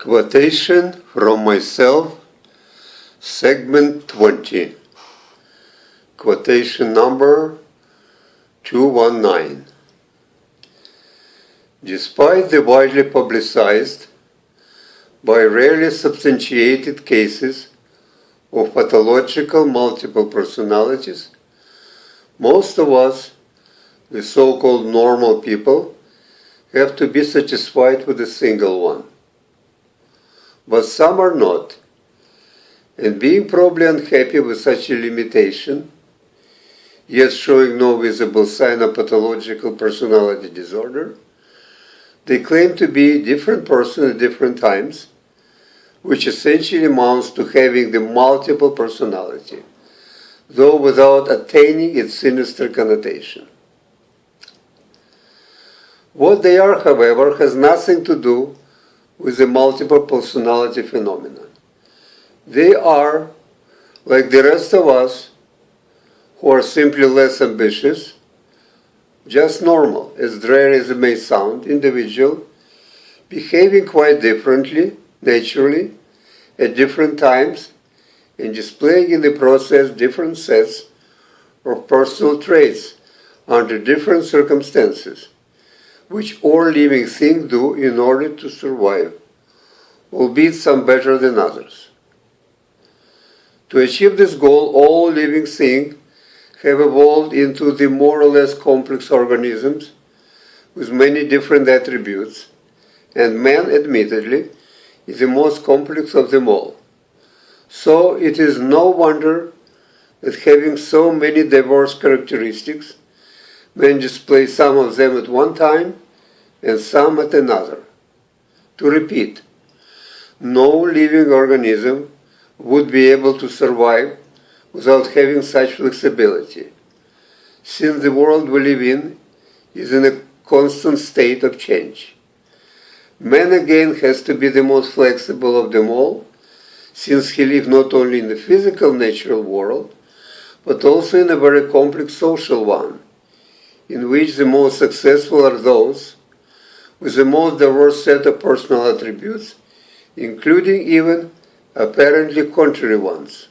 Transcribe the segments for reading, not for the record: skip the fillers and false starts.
Quotation from myself, segment 20. Quotation number 219. Despite the widely publicized, but rarely substantiated cases of pathological multiple personalities, most of us, the so-called normal people, have to be satisfied with a single one. But some are not, and being probably unhappy with such a limitation, yet showing no visible sign of pathological personality disorder, they claim to be a different person at different times, which essentially amounts to having the multiple personality, though without attaining its sinister connotation. What they are, however, has nothing to do with the multiple personality phenomenon. They are, like the rest of us, who are simply less ambitious, just normal, as dreary as it may sound, individual, behaving quite differently, naturally, at different times, and displaying in the process different sets of personal traits under different circumstances, which all living things do in order to survive, albeit some better than others. To achieve this goal, all living things have evolved into the more or less complex organisms with many different attributes, and man, admittedly, is the most complex of them all. So it is no wonder that having so many diverse characteristics, men display some of them at one time and some at another. To repeat, no living organism would be able to survive without having such flexibility, since the world we live in is in a constant state of change. Man again has to be the most flexible of them all, since he lives not only in the physical natural world, but also in a very complex social one, in which the most successful are those with the most diverse set of personal attributes, including even apparently contrary ones.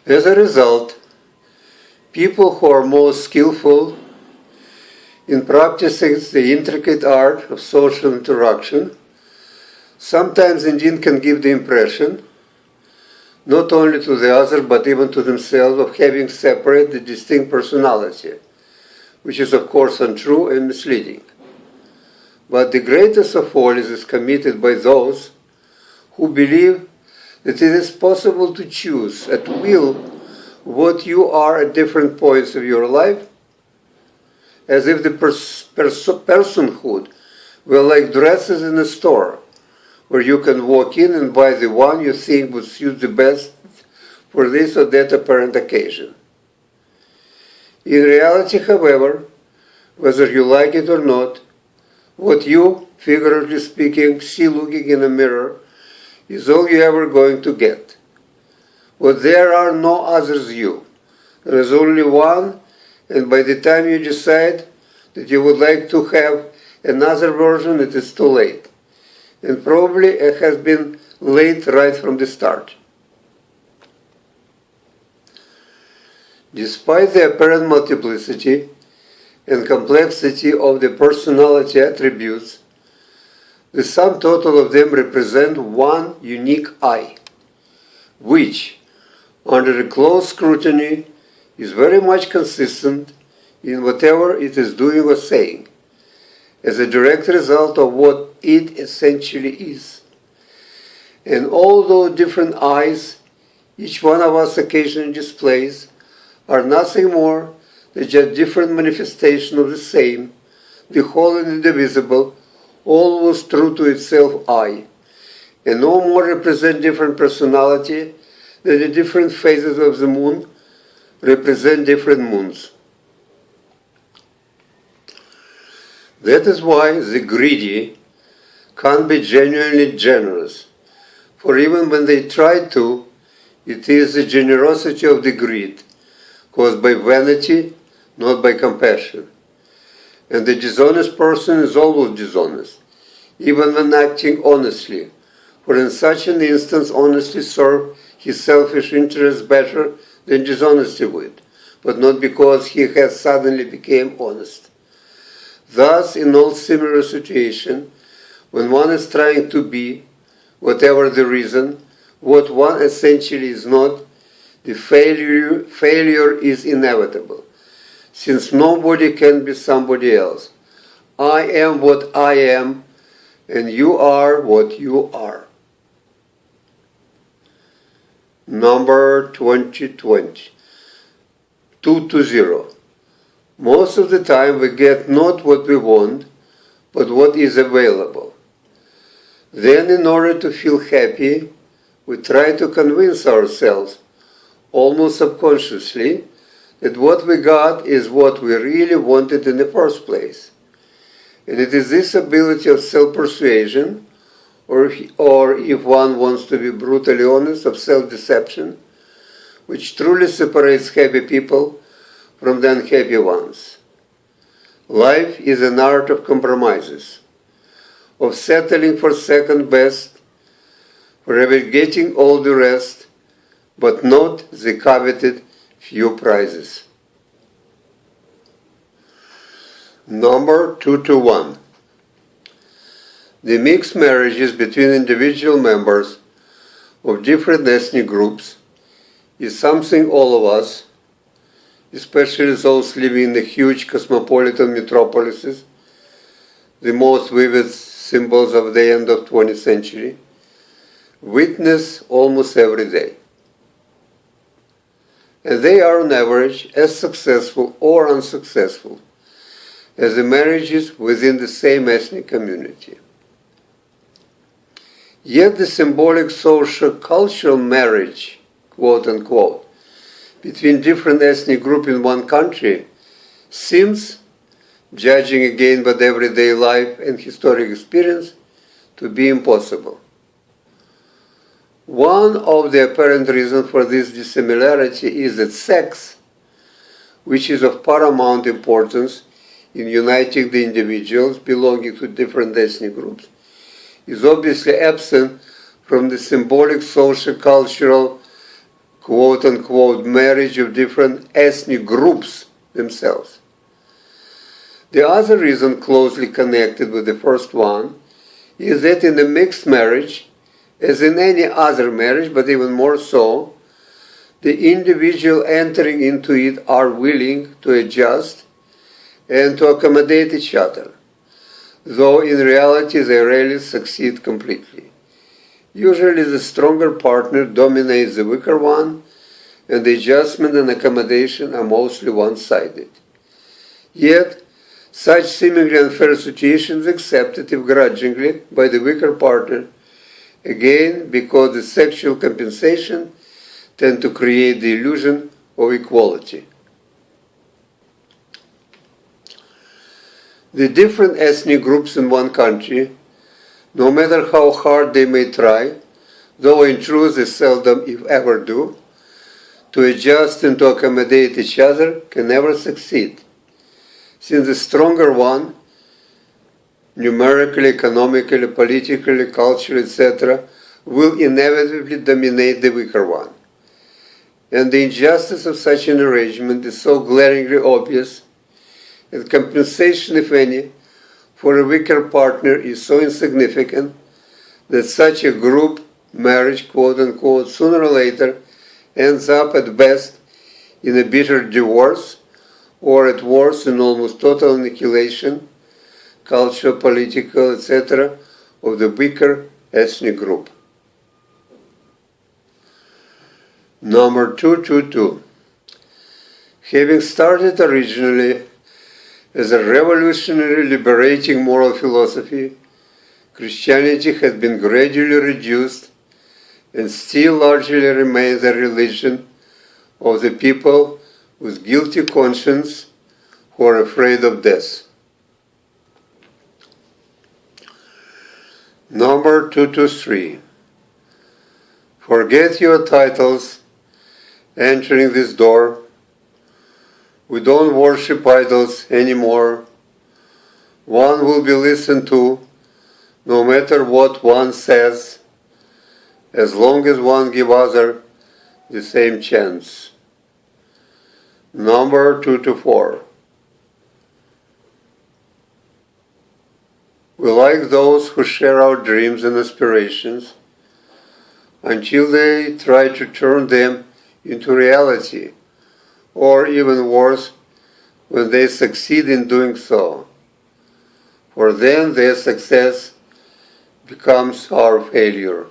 As a result, people who are most skillful in practicing the intricate art of social interaction sometimes indeed can give the impression, not only to the other but even to themselves, of having separate and distinct personality, which is of course untrue and misleading. But the greatest of all is committed by those who believe that it is possible to choose at will what you are at different points of your life, as if the personhood were like dresses in a store, where you can walk in and buy the one you think would suit the best for this or that apparent occasion. In reality, however, whether you like it or not, what you, figuratively speaking, see looking in a mirror is all you're ever going to get. But there are no others you. There is only one, and by the time you decide that you would like to have another version, it is too late. And probably it has been late right from the start. Despite the apparent multiplicity and complexity of the personality attributes, the sum total of them represent one unique I, which, under a close scrutiny, is very much consistent in whatever it is doing or saying, as a direct result of what it essentially is. And although different I's each one of us occasionally displays, are nothing more than just different manifestations of the same, the whole and indivisible, always true to itself I, and no more represent different personality than the different phases of the moon represent different moons. That is why the greedy can't be genuinely generous, for even when they try to, it is the generosity of the greed, caused by vanity, not by compassion. And the dishonest person is always dishonest, even when acting honestly, for in such an instance honesty serves his selfish interests better than dishonesty would, but not because he has suddenly become honest. Thus, in all similar situations, when one is trying to be, whatever the reason, what one essentially is not, the failure is inevitable, since nobody can be somebody else. I am what I am, and you are what you are. Number 2020. 220. Most of the time we get not what we want, but what is available. Then, in order to feel happy, we try to convince ourselves, almost subconsciously, that what we got is what we really wanted in the first place. And it is this ability of self-persuasion, or if one wants to be brutally honest, of self-deception, which truly separates happy people from the unhappy ones. Life is an art of compromises, of settling for second best, for getting all the rest, but not the coveted few prizes. Number 221. The mixed marriages between individual members of different ethnic groups is something all of us, especially those living in the huge cosmopolitan metropolises, the most vivid symbols of the end of 20th century, witness almost every day. And they are on average as successful or unsuccessful as the marriages within the same ethnic community. Yet the symbolic social-cultural marriage, quote unquote, between different ethnic groups in one country seems, judging again by everyday life and historic experience, to be impossible. One of the apparent reasons for this dissimilarity is that sex, which is of paramount importance in uniting the individuals belonging to different ethnic groups, is obviously absent from the symbolic social-cultural quote-unquote marriage of different ethnic groups themselves. The other reason closely connected with the first one is that in a mixed marriage, as in any other marriage, but even more so, the individual entering into it are willing to adjust and to accommodate each other, though in reality they rarely succeed completely. Usually the stronger partner dominates the weaker one, and the adjustment and accommodation are mostly one-sided. Yet, such seemingly unfair situations accepted, if grudgingly, by the weaker partner, again because the sexual compensation tend to create the illusion of equality. The different ethnic groups in one country, no matter how hard they may try, though in truth they seldom, if ever do, to adjust and to accommodate each other, can never succeed, since the stronger one, numerically, economically, politically, culturally, etc., will inevitably dominate the weaker one. And the injustice of such an arrangement is so glaringly obvious, and compensation, if any, for a weaker partner is so insignificant that such a group marriage, quote-unquote, sooner or later ends up at best in a bitter divorce, or at worst in almost total annihilation, cultural, political, etc., of the weaker ethnic group. Number 222. Having started originally as a revolutionary liberating moral philosophy, Christianity has been gradually reduced and still largely remains a religion of the people with guilty conscience who are afraid of death. Number 223. Forget your titles entering this door. We don't worship idols anymore. One will be listened to no matter what one says, as long as one gives other the same chance. Number 2 to 4. We like those who share our dreams and aspirations until they try to turn them into reality, or even worse, when they succeed in doing so. For then their success becomes our failure.